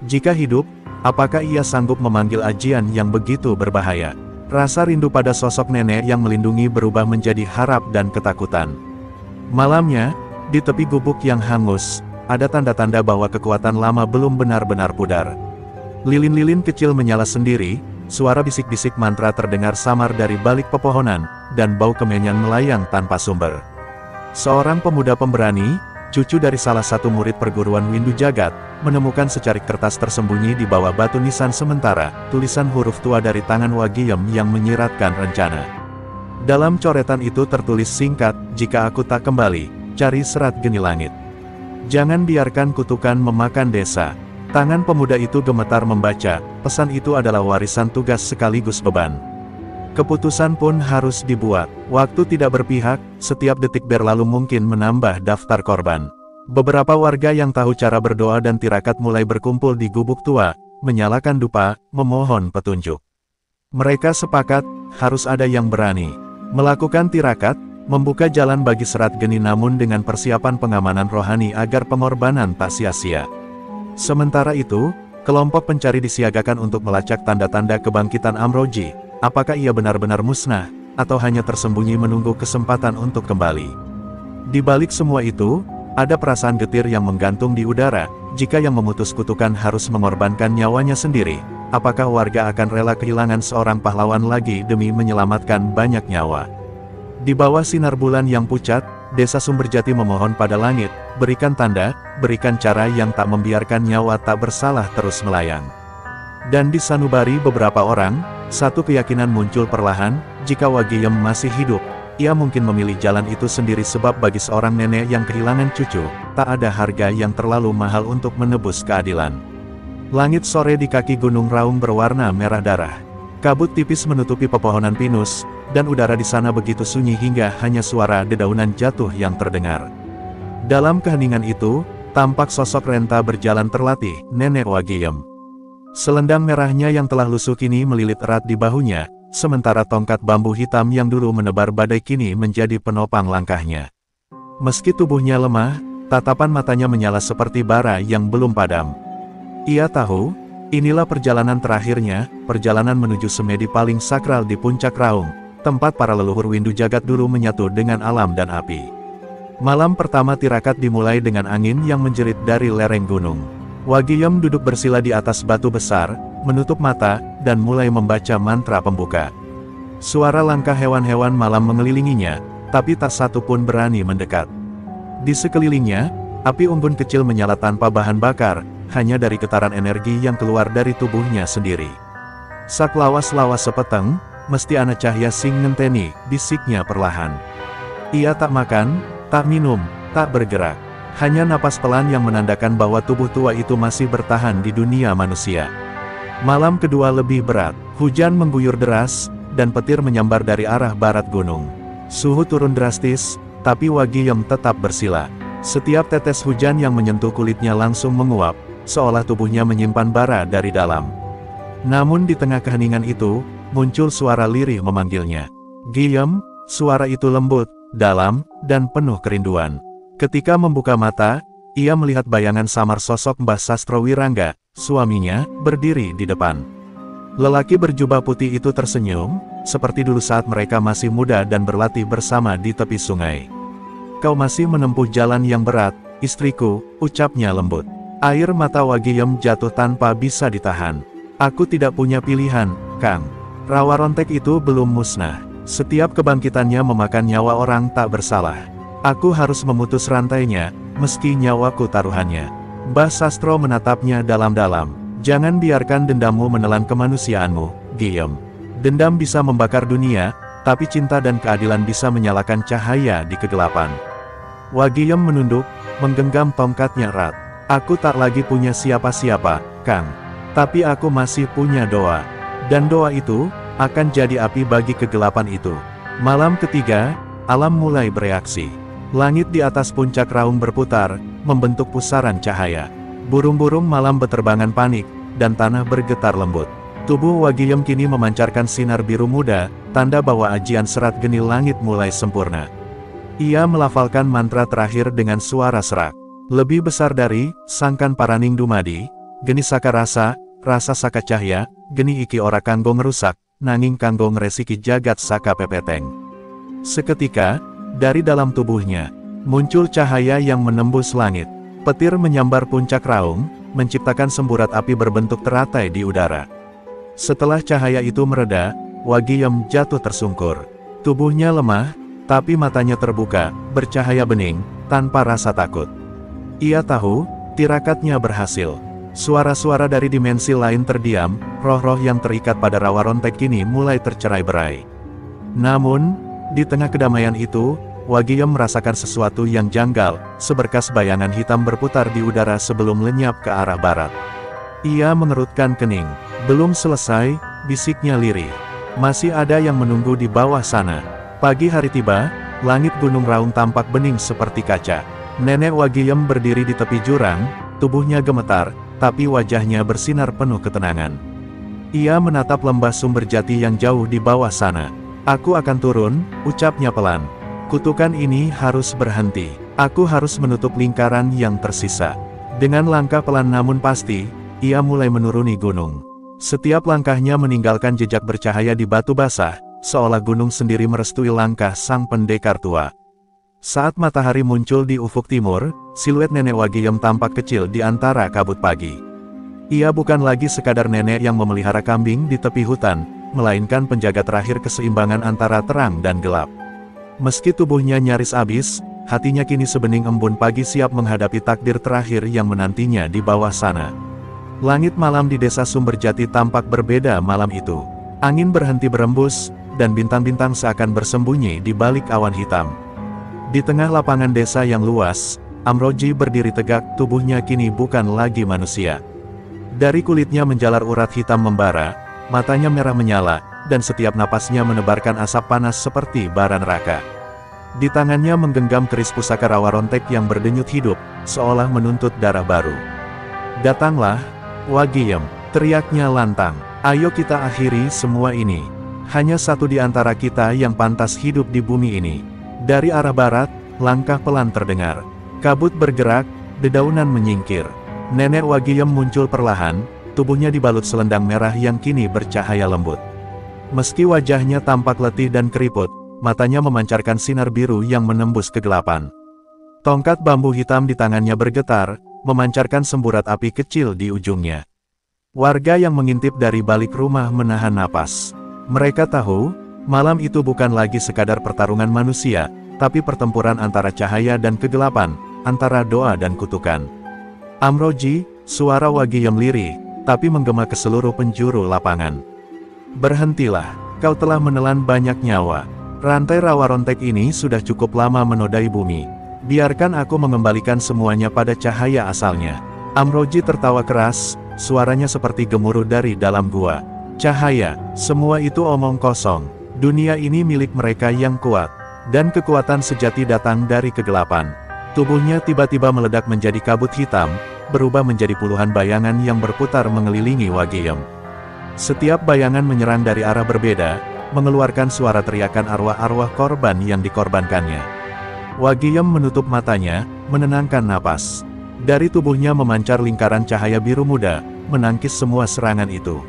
Jika hidup, apakah ia sanggup memanggil ajian yang begitu berbahaya? Rasa rindu pada sosok nenek yang melindungi berubah menjadi harap dan ketakutan. Malamnya, di tepi gubuk yang hangus, ada tanda-tanda bahwa kekuatan lama belum benar-benar pudar. Lilin-lilin kecil menyala sendiri, suara bisik-bisik mantra terdengar samar dari balik pepohonan, dan bau kemenyan melayang tanpa sumber. Seorang pemuda pemberani, cucu dari salah satu murid perguruan Windu Jagat, menemukan secarik kertas tersembunyi di bawah batu nisan sementara, tulisan huruf tua dari tangan Wagiyem yang menyiratkan rencana. Dalam coretan itu tertulis singkat, jika aku tak kembali, cari serat geni langit. Jangan biarkan kutukan memakan desa. Tangan pemuda itu gemetar membaca, pesan itu adalah warisan tugas sekaligus beban. Keputusan pun harus dibuat. Waktu tidak berpihak, setiap detik berlalu mungkin menambah daftar korban. Beberapa warga yang tahu cara berdoa dan tirakat mulai berkumpul di gubuk tua, menyalakan dupa, memohon petunjuk. Mereka sepakat, harus ada yang berani melakukan tirakat, membuka jalan bagi serat geni namun dengan persiapan pengamanan rohani agar pengorbanan tak sia-sia. Sementara itu, kelompok pencari disiagakan untuk melacak tanda-tanda kebangkitan Amroji. Apakah ia benar-benar musnah, atau hanya tersembunyi menunggu kesempatan untuk kembali? Di balik semua itu, ada perasaan getir yang menggantung di udara. Jika yang memutus kutukan harus mengorbankan nyawanya sendiri, apakah warga akan rela kehilangan seorang pahlawan lagi demi menyelamatkan banyak nyawa? Di bawah sinar bulan yang pucat, desa Sumberjati memohon pada langit, berikan tanda, berikan cara yang tak membiarkan nyawa tak bersalah terus melayang. Dan di sanubari beberapa orang, satu keyakinan muncul perlahan, jika Wagiyem masih hidup, ia mungkin memilih jalan itu sendiri sebab bagi seorang nenek yang kehilangan cucu, tak ada harga yang terlalu mahal untuk menebus keadilan. Langit sore di kaki Gunung Raung berwarna merah darah. Kabut tipis menutupi pepohonan pinus, dan udara di sana begitu sunyi hingga hanya suara dedaunan jatuh yang terdengar. Dalam keheningan itu, tampak sosok Renta berjalan terlatih, nenek Wagiyem. Selendang merahnya yang telah lusuh kini melilit erat di bahunya, sementara tongkat bambu hitam yang dulu menebar badai kini menjadi penopang langkahnya. Meski tubuhnya lemah, tatapan matanya menyala seperti bara yang belum padam. Ia tahu, inilah perjalanan terakhirnya, perjalanan menuju semedi paling sakral di puncak Raung, tempat para leluhur Windu Jagat dulu menyatu dengan alam dan api. Malam pertama tirakat dimulai dengan angin yang menjerit dari lereng gunung. Wagiyem duduk bersila di atas batu besar, menutup mata, dan mulai membaca mantra pembuka. Suara langkah hewan-hewan malam mengelilinginya, tapi tak satu pun berani mendekat. Di sekelilingnya, api unggun kecil menyala tanpa bahan bakar, hanya dari getaran energi yang keluar dari tubuhnya sendiri. "Sak lawas-lawas sepeteng, mesti ana cahya sing ngenteni," bisiknya perlahan. Ia tak makan, tak minum, tak bergerak. Hanya napas pelan yang menandakan bahwa tubuh tua itu masih bertahan di dunia manusia. Malam kedua lebih berat, hujan mengguyur deras, dan petir menyambar dari arah barat gunung. Suhu turun drastis, tapi Wagiyem tetap bersila. Setiap tetes hujan yang menyentuh kulitnya langsung menguap, seolah tubuhnya menyimpan bara dari dalam. Namun di tengah keheningan itu, muncul suara lirih memanggilnya. "Giyem," suara itu lembut, dalam, dan penuh kerinduan. Ketika membuka mata, ia melihat bayangan samar sosok Mbah Sastro Wirangga, suaminya, berdiri di depan. Lelaki berjubah putih itu tersenyum, seperti dulu saat mereka masih muda dan berlatih bersama di tepi sungai. "Kau masih menempuh jalan yang berat, istriku," ucapnya lembut. Air mata Wagiyem jatuh tanpa bisa ditahan. "Aku tidak punya pilihan, Kang. Rawa rontek itu belum musnah. Setiap kebangkitannya memakan nyawa orang tak bersalah. Aku harus memutus rantainya, meski nyawaku taruhannya." Mbah Sastro menatapnya dalam-dalam. "Jangan biarkan dendammu menelan kemanusiaanmu, Giyem. Dendam bisa membakar dunia, tapi cinta dan keadilan bisa menyalakan cahaya di kegelapan." Wagiyem menunduk, menggenggam tongkatnya erat. "Aku tak lagi punya siapa-siapa, Kang. Tapi aku masih punya doa. Dan doa itu, akan jadi api bagi kegelapan itu." Malam ketiga, alam mulai bereaksi. Langit di atas puncak raung berputar, membentuk pusaran cahaya. Burung-burung malam beterbangan panik, dan tanah bergetar lembut. Tubuh Wagiyem kini memancarkan sinar biru muda, tanda bahwa ajian serat geni langit mulai sempurna. Ia melafalkan mantra terakhir dengan suara serak. "Lebih besar dari, sangkan paraning dumadi, geni saka rasa, rasa saka cahya, geni iki ora kanggo ngerusak, nanging kanggo ngresiki jagat saka pepeteng." Seketika, dari dalam tubuhnya, muncul cahaya yang menembus langit. Petir menyambar puncak raung, menciptakan semburat api berbentuk teratai di udara. Setelah cahaya itu mereda, Wagiyem jatuh tersungkur. Tubuhnya lemah, tapi matanya terbuka, bercahaya bening, tanpa rasa takut. Ia tahu, tirakatnya berhasil. Suara-suara dari dimensi lain terdiam, roh-roh yang terikat pada rawa rontek kini mulai tercerai-berai. Namun, di tengah kedamaian itu, Wagiyem merasakan sesuatu yang janggal, seberkas bayangan hitam berputar di udara sebelum lenyap ke arah barat. Ia mengerutkan kening. "Belum selesai," bisiknya lirih. "Masih ada yang menunggu di bawah sana." Pagi hari tiba, langit Gunung Raung tampak bening seperti kaca. Nenek Wagiyem berdiri di tepi jurang, tubuhnya gemetar, tapi wajahnya bersinar penuh ketenangan. Ia menatap lembah sumber jati yang jauh di bawah sana. "Aku akan turun," ucapnya pelan. "Kutukan ini harus berhenti. Aku harus menutup lingkaran yang tersisa." Dengan langkah pelan namun pasti, ia mulai menuruni gunung. Setiap langkahnya meninggalkan jejak bercahaya di batu basah, seolah gunung sendiri merestui langkah sang pendekar tua. Saat matahari muncul di ufuk timur, siluet nenek Wagiyem tampak kecil di antara kabut pagi. Ia bukan lagi sekadar nenek yang memelihara kambing di tepi hutan, melainkan penjaga terakhir keseimbangan antara terang dan gelap. Meski tubuhnya nyaris habis, hatinya kini sebening embun pagi siap menghadapi takdir terakhir yang menantinya di bawah sana. Langit malam di desa Sumberjati tampak berbeda malam itu. Angin berhenti berembus, dan bintang-bintang seakan bersembunyi di balik awan hitam. Di tengah lapangan desa yang luas, Amroji berdiri tegak, tubuhnya kini bukan lagi manusia. Dari kulitnya menjalar urat hitam membara, matanya merah menyala, dan setiap napasnya menebarkan asap panas seperti bara neraka. Di tangannya menggenggam keris pusaka rawa rontek yang berdenyut hidup, seolah menuntut darah baru. "Datanglah, Wagiyem," teriaknya lantang. "Ayo kita akhiri semua ini. Hanya satu di antara kita yang pantas hidup di bumi ini." Dari arah barat, langkah pelan terdengar. Kabut bergerak, dedaunan menyingkir. Nenek Wagiyem muncul perlahan, tubuhnya dibalut selendang merah yang kini bercahaya lembut. Meski wajahnya tampak letih dan keriput, matanya memancarkan sinar biru yang menembus kegelapan. Tongkat bambu hitam di tangannya bergetar, memancarkan semburat api kecil di ujungnya. Warga yang mengintip dari balik rumah menahan napas. Mereka tahu, malam itu bukan lagi sekadar pertarungan manusia, tapi pertempuran antara cahaya dan kegelapan, antara doa dan kutukan. Amroji, suara Wagiyem lirih, tapi menggema ke seluruh penjuru lapangan. Berhentilah, kau telah menelan banyak nyawa. Rantai rawa rontek ini sudah cukup lama menodai bumi. Biarkan aku mengembalikan semuanya pada cahaya asalnya. Amroji tertawa keras, suaranya seperti gemuruh dari dalam gua. Cahaya, semua itu omong kosong. Dunia ini milik mereka yang kuat. Dan kekuatan sejati datang dari kegelapan. Tubuhnya tiba-tiba meledak menjadi kabut hitam, berubah menjadi puluhan bayangan yang berputar mengelilingi Wagiyem. Setiap bayangan menyerang dari arah berbeda, mengeluarkan suara teriakan arwah-arwah korban yang dikorbankannya. Wagiyem menutup matanya, menenangkan napas. Dari tubuhnya memancar lingkaran cahaya biru muda, menangkis semua serangan itu.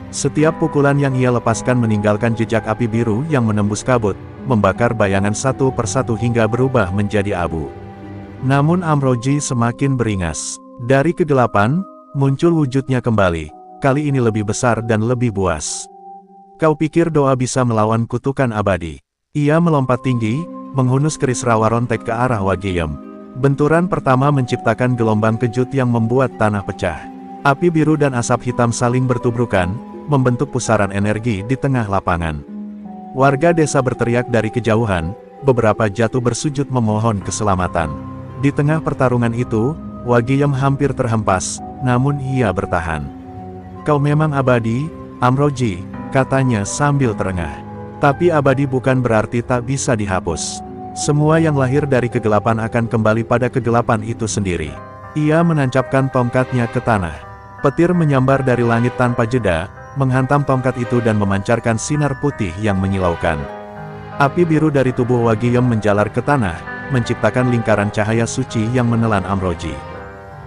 Setiap pukulan yang ia lepaskan meninggalkan jejak api biru yang menembus kabut, membakar bayangan satu persatu hingga berubah menjadi abu. Namun Amroji semakin beringas. Dari kegelapan, muncul wujudnya kembali. Kali ini lebih besar dan lebih buas. Kau pikir doa bisa melawan kutukan abadi? Ia melompat tinggi, menghunus keris rawa rontek ke arah Wagiyem. Benturan pertama menciptakan gelombang kejut yang membuat tanah pecah. Api biru dan asap hitam saling bertubrukan, membentuk pusaran energi di tengah lapangan. Warga desa berteriak dari kejauhan, beberapa jatuh bersujud memohon keselamatan. Di tengah pertarungan itu, Wagiyem hampir terhempas, namun ia bertahan. Kau memang abadi, Amroji, katanya sambil terengah. Tapi abadi bukan berarti tak bisa dihapus. Semua yang lahir dari kegelapan akan kembali pada kegelapan itu sendiri. Ia menancapkan tongkatnya ke tanah. Petir menyambar dari langit tanpa jeda, menghantam tongkat itu dan memancarkan sinar putih yang menyilaukan. Api biru dari tubuh Wagiyem menjalar ke tanah, menciptakan lingkaran cahaya suci yang menelan Amroji.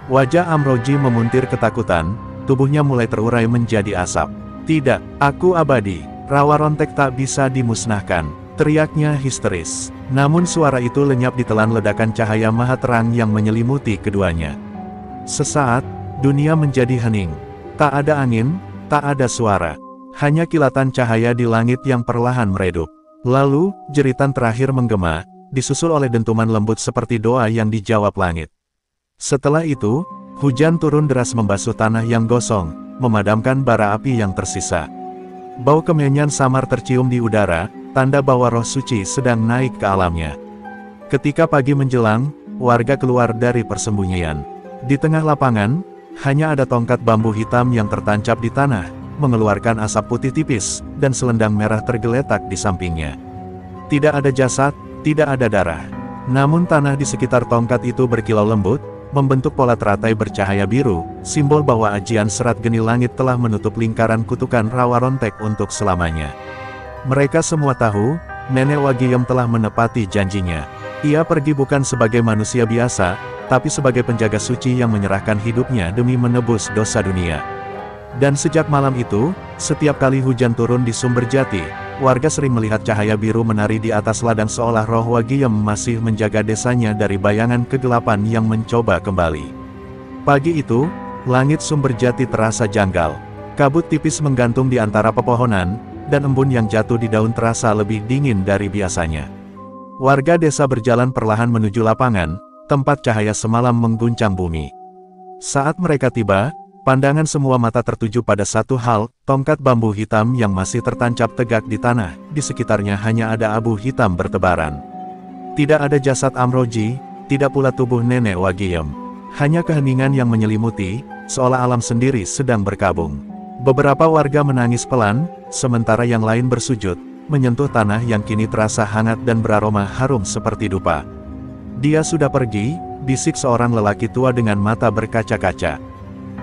Wajah Amroji memuntir ketakutan, tubuhnya mulai terurai menjadi asap. Tidak, aku abadi, rawa rontek tak bisa dimusnahkan, teriaknya histeris. Namun suara itu lenyap ditelan ledakan cahaya maha terang yang menyelimuti keduanya. Sesaat, dunia menjadi hening. Tak ada angin, tak ada suara. Hanya kilatan cahaya di langit yang perlahan meredup. Lalu, jeritan terakhir menggema, disusul oleh dentuman lembut seperti doa yang dijawab langit. Setelah itu, hujan turun deras membasuh tanah yang gosong, memadamkan bara api yang tersisa. Bau kemenyan samar tercium di udara, tanda bahwa roh suci sedang naik ke alamnya. Ketika pagi menjelang, warga keluar dari persembunyian. Di tengah lapangan, hanya ada tongkat bambu hitam yang tertancap di tanah, mengeluarkan asap putih tipis, dan selendang merah tergeletak di sampingnya. Tidak ada jasad, tidak ada darah. Namun tanah di sekitar tongkat itu berkilau lembut, membentuk pola teratai bercahaya biru, simbol bahwa ajian serat geni langit telah menutup lingkaran kutukan rawa rontek untuk selamanya. Mereka semua tahu, Nenek Wagiyem telah menepati janjinya. Ia pergi bukan sebagai manusia biasa, tapi sebagai penjaga suci yang menyerahkan hidupnya demi menebus dosa dunia. Dan sejak malam itu, setiap kali hujan turun di Sumber Jati, warga sering melihat cahaya biru menari di atas ladang seolah roh Wagiyem masih menjaga desanya dari bayangan kegelapan yang mencoba kembali. Pagi itu, langit Sumber Jati terasa janggal. Kabut tipis menggantung di antara pepohonan, dan embun yang jatuh di daun terasa lebih dingin dari biasanya. Warga desa berjalan perlahan menuju lapangan, tempat cahaya semalam mengguncang bumi. Saat mereka tiba, pandangan semua mata tertuju pada satu hal, tongkat bambu hitam yang masih tertancap tegak di tanah, di sekitarnya hanya ada abu hitam bertebaran. Tidak ada jasad Amroji, tidak pula tubuh Nenek Wagiyem. Hanya keheningan yang menyelimuti, seolah alam sendiri sedang berkabung. Beberapa warga menangis pelan, sementara yang lain bersujud, menyentuh tanah yang kini terasa hangat dan beraroma harum seperti dupa. Dia sudah pergi, bisik seorang lelaki tua dengan mata berkaca-kaca.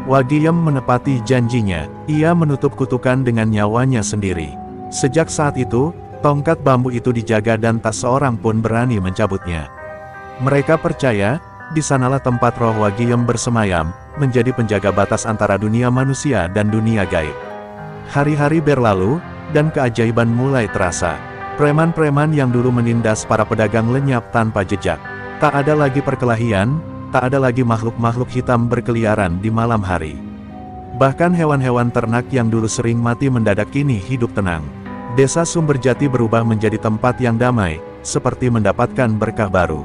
Wagiyem menepati janjinya, ia menutup kutukan dengan nyawanya sendiri. Sejak saat itu, tongkat bambu itu dijaga dan tak seorang pun berani mencabutnya. Mereka percaya, di sanalah tempat roh Wagiyem bersemayam, menjadi penjaga batas antara dunia manusia dan dunia gaib. Hari-hari berlalu, dan keajaiban mulai terasa. Preman-preman yang dulu menindas para pedagang lenyap tanpa jejak. Tak ada lagi perkelahian, tak ada lagi makhluk-makhluk hitam berkeliaran di malam hari. Bahkan hewan-hewan ternak yang dulu sering mati mendadak kini hidup tenang. Desa Sumberjati berubah menjadi tempat yang damai, seperti mendapatkan berkah baru.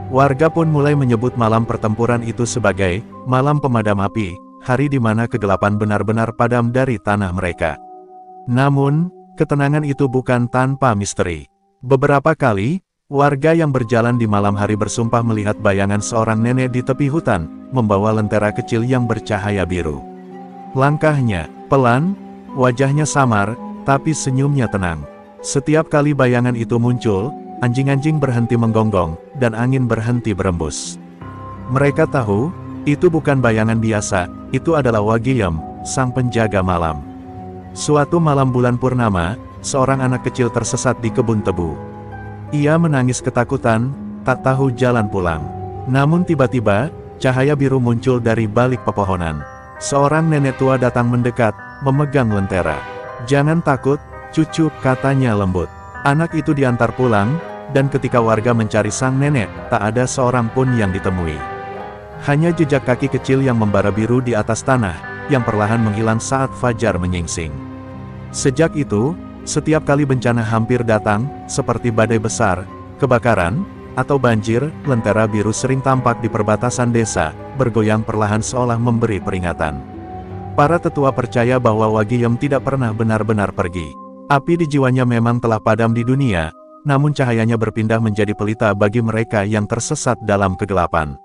Warga pun mulai menyebut malam pertempuran itu sebagai malam pemadam api, hari di mana kegelapan benar-benar padam dari tanah mereka. Namun, ketenangan itu bukan tanpa misteri. Beberapa kali, warga yang berjalan di malam hari bersumpah melihat bayangan seorang nenek di tepi hutan, membawa lentera kecil yang bercahaya biru. Langkahnya pelan, wajahnya samar, tapi senyumnya tenang. Setiap kali bayangan itu muncul, anjing-anjing berhenti menggonggong, dan angin berhenti berembus. Mereka tahu, itu bukan bayangan biasa, itu adalah Wagiem, sang penjaga malam. Suatu malam bulan purnama, seorang anak kecil tersesat di kebun tebu. Ia menangis ketakutan, tak tahu jalan pulang. Namun tiba-tiba, cahaya biru muncul dari balik pepohonan. Seorang nenek tua datang mendekat, memegang lentera. "Jangan takut, cucu," katanya lembut. Anak itu diantar pulang, dan ketika warga mencari sang nenek, tak ada seorang pun yang ditemui. Hanya jejak kaki kecil yang membara biru di atas tanah, yang perlahan menghilang saat fajar menyingsing. Sejak itu, setiap kali bencana hampir datang, seperti badai besar, kebakaran, atau banjir, lentera biru sering tampak di perbatasan desa, bergoyang perlahan seolah memberi peringatan. Para tetua percaya bahwa Wagiem tidak pernah benar-benar pergi. Api di jiwanya memang telah padam di dunia, namun cahayanya berpindah menjadi pelita bagi mereka yang tersesat dalam kegelapan.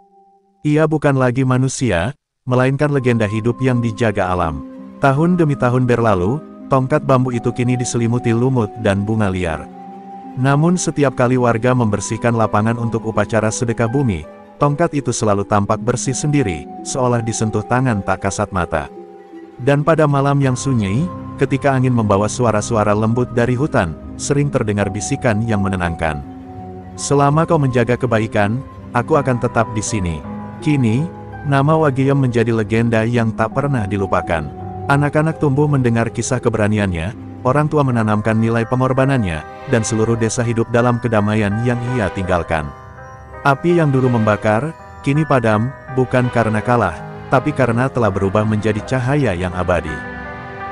Ia bukan lagi manusia, melainkan legenda hidup yang dijaga alam. Tahun demi tahun berlalu, tongkat bambu itu kini diselimuti lumut dan bunga liar. Namun setiap kali warga membersihkan lapangan untuk upacara sedekah bumi, tongkat itu selalu tampak bersih sendiri, seolah disentuh tangan tak kasat mata. Dan pada malam yang sunyi, ketika angin membawa suara-suara lembut dari hutan, sering terdengar bisikan yang menenangkan. "Selama kau menjaga kebaikan, aku akan tetap di sini." Kini, nama Wagiem menjadi legenda yang tak pernah dilupakan. Anak-anak tumbuh mendengar kisah keberaniannya, orang tua menanamkan nilai pengorbanannya, dan seluruh desa hidup dalam kedamaian yang ia tinggalkan. Api yang dulu membakar, kini padam, bukan karena kalah, tapi karena telah berubah menjadi cahaya yang abadi.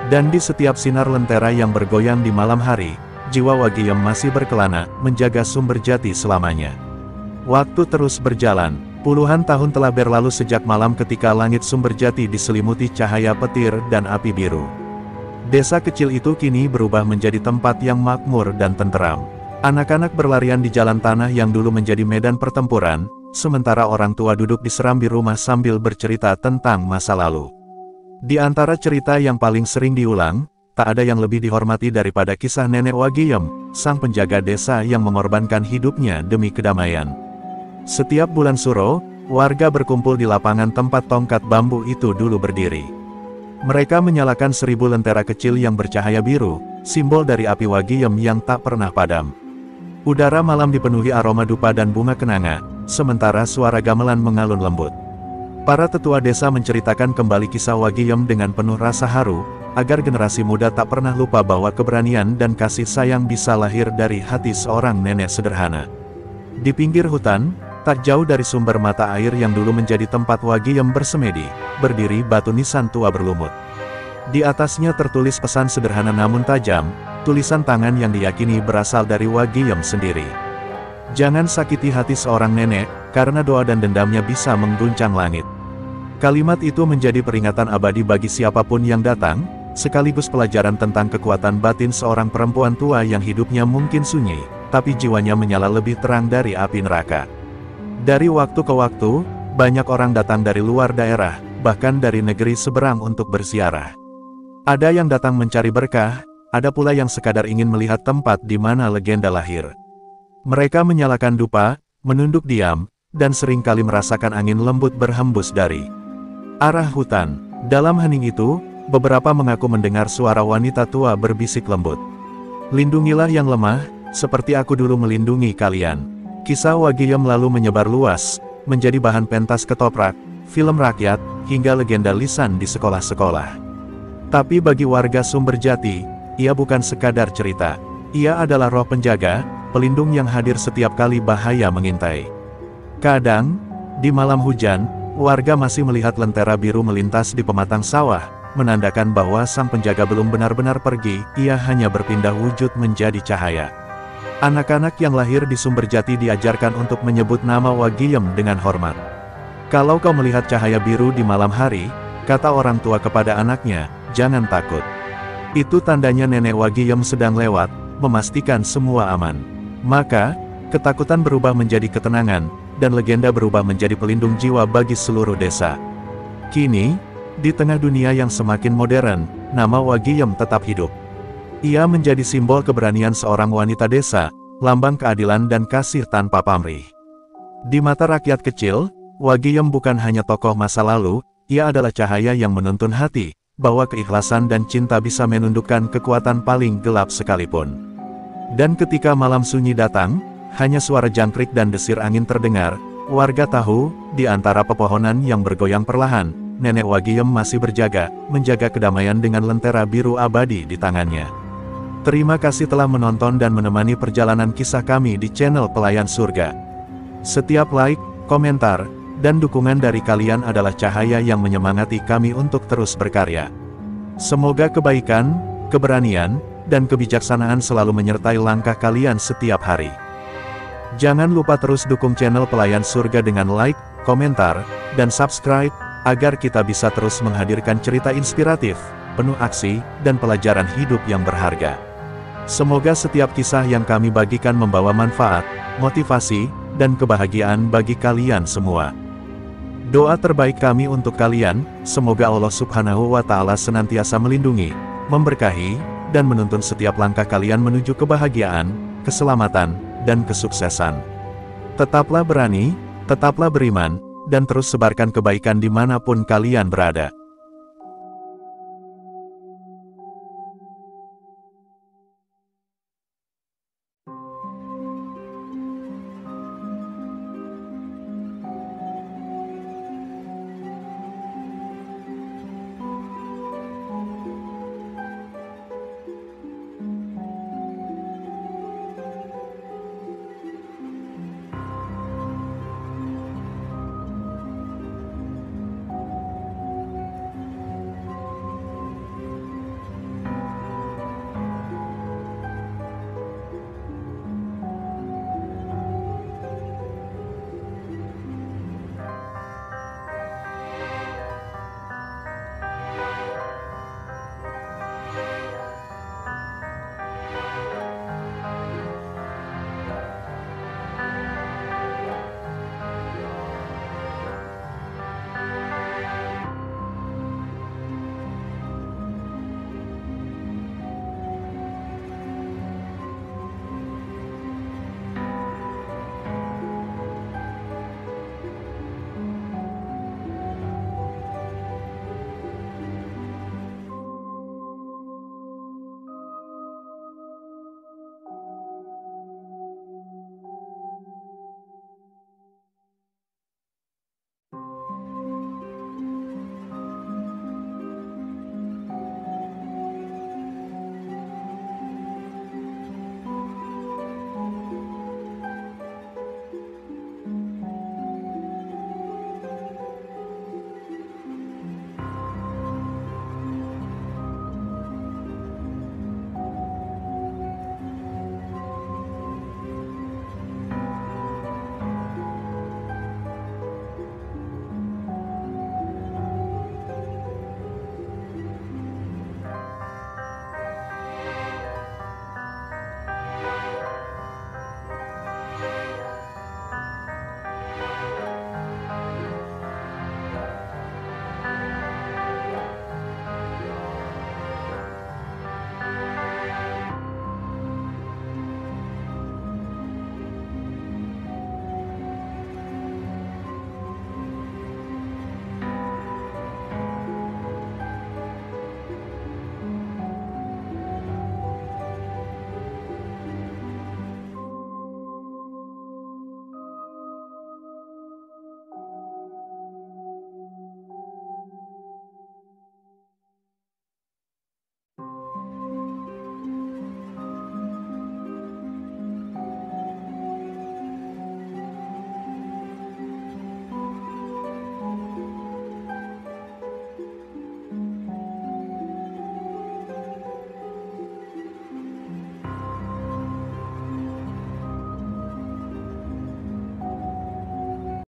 Dan di setiap sinar lentera yang bergoyang di malam hari, jiwa Wagiem masih berkelana, menjaga Sumberjati selamanya. Waktu terus berjalan, puluhan tahun telah berlalu sejak malam ketika langit Sumberjati diselimuti cahaya petir dan api biru. Desa kecil itu kini berubah menjadi tempat yang makmur dan tenteram. Anak-anak berlarian di jalan tanah yang dulu menjadi medan pertempuran, sementara orang tua duduk di serambi rumah sambil bercerita tentang masa lalu. Di antara cerita yang paling sering diulang, tak ada yang lebih dihormati daripada kisah nenek Wagiem, sang penjaga desa yang mengorbankan hidupnya demi kedamaian. Setiap bulan Suro, warga berkumpul di lapangan tempat tongkat bambu itu dulu berdiri. Mereka menyalakan 1000 lentera kecil yang bercahaya biru, simbol dari api Wagiem yang tak pernah padam. Udara malam dipenuhi aroma dupa dan bunga kenanga, sementara suara gamelan mengalun lembut. Para tetua desa menceritakan kembali kisah Wagiem dengan penuh rasa haru, agar generasi muda tak pernah lupa bahwa keberanian dan kasih sayang bisa lahir dari hati seorang nenek sederhana. Di pinggir hutan, tak jauh dari sumber mata air yang dulu menjadi tempat Wagiem bersemedi, berdiri batu nisan tua berlumut. Di atasnya tertulis pesan sederhana namun tajam, tulisan tangan yang diyakini berasal dari Wagiem sendiri. "Jangan sakiti hati seorang nenek, karena doa dan dendamnya bisa mengguncang langit." Kalimat itu menjadi peringatan abadi bagi siapapun yang datang, sekaligus pelajaran tentang kekuatan batin seorang perempuan tua yang hidupnya mungkin sunyi, tapi jiwanya menyala lebih terang dari api neraka. Dari waktu ke waktu, banyak orang datang dari luar daerah, bahkan dari negeri seberang untuk berziarah. Ada yang datang mencari berkah, ada pula yang sekadar ingin melihat tempat di mana legenda lahir. Mereka menyalakan dupa, menunduk diam, dan seringkali merasakan angin lembut berhembus dari arah hutan. Dalam hening itu, beberapa mengaku mendengar suara wanita tua berbisik lembut. "Lindungilah yang lemah, seperti aku dulu melindungi kalian." Kisah Wagiem lalu menyebar luas, menjadi bahan pentas ketoprak, film rakyat, hingga legenda lisan di sekolah-sekolah. Tapi bagi warga Sumberjati, ia bukan sekadar cerita. Ia adalah roh penjaga, pelindung yang hadir setiap kali bahaya mengintai. Kadang, di malam hujan, warga masih melihat lentera biru melintas di pematang sawah, menandakan bahwa sang penjaga belum benar-benar pergi, ia hanya berpindah wujud menjadi cahaya. Anak-anak yang lahir di sumber jati diajarkan untuk menyebut nama Wagiem dengan hormat. Kalau kau melihat cahaya biru di malam hari, kata orang tua kepada anaknya, jangan takut. Itu tandanya nenek Wagiem sedang lewat, memastikan semua aman. Maka, ketakutan berubah menjadi ketenangan, dan legenda berubah menjadi pelindung jiwa bagi seluruh desa. Kini, di tengah dunia yang semakin modern, nama Wagiem tetap hidup. Ia menjadi simbol keberanian seorang wanita desa, lambang keadilan dan kasih tanpa pamrih. Di mata rakyat kecil, Wagiem bukan hanya tokoh masa lalu, ia adalah cahaya yang menuntun hati, bahwa keikhlasan dan cinta bisa menundukkan kekuatan paling gelap sekalipun. Dan ketika malam sunyi datang, hanya suara jangkrik dan desir angin terdengar, warga tahu, di antara pepohonan yang bergoyang perlahan, nenek Wagiem masih berjaga, menjaga kedamaian dengan lentera biru abadi di tangannya. Terima kasih telah menonton dan menemani perjalanan kisah kami di channel Pelayan Surga. Setiap like, komentar, dan dukungan dari kalian adalah cahaya yang menyemangati kami untuk terus berkarya. Semoga kebaikan, keberanian, dan kebijaksanaan selalu menyertai langkah kalian setiap hari. Jangan lupa terus dukung channel Pelayan Surga dengan like, komentar, dan subscribe, agar kita bisa terus menghadirkan cerita inspiratif, penuh aksi, dan pelajaran hidup yang berharga. Semoga setiap kisah yang kami bagikan membawa manfaat, motivasi, dan kebahagiaan bagi kalian semua. Doa terbaik kami untuk kalian, semoga Allah Subhanahu wa Ta'ala senantiasa melindungi, memberkahi, dan menuntun setiap langkah kalian menuju kebahagiaan, keselamatan, dan kesuksesan. Tetaplah berani, tetaplah beriman, dan terus sebarkan kebaikan dimanapun kalian berada.